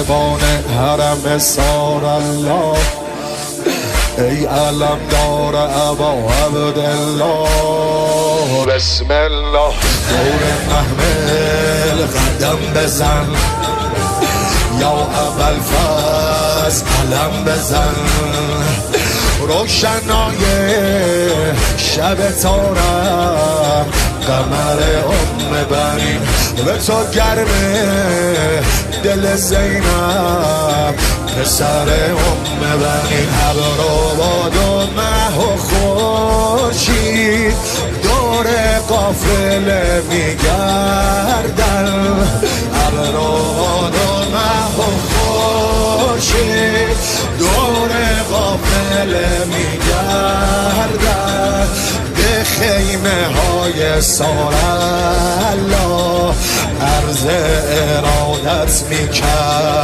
نگهبان حرم سار الله، ای علمدار ابا عبدالله. بسم الله دور محمل قدم بزن، یا ابوالفضل علم بزن. روشنای شب تارم قمر بنی، به تو گرمه دل زینب پسر بنی. ابر و باد و مه و خورشید دور قافله میگردن. ابر و باد و مه و خورشید دور قافله میگردن. به خیمه های سار الله عرض ارادت میکرد.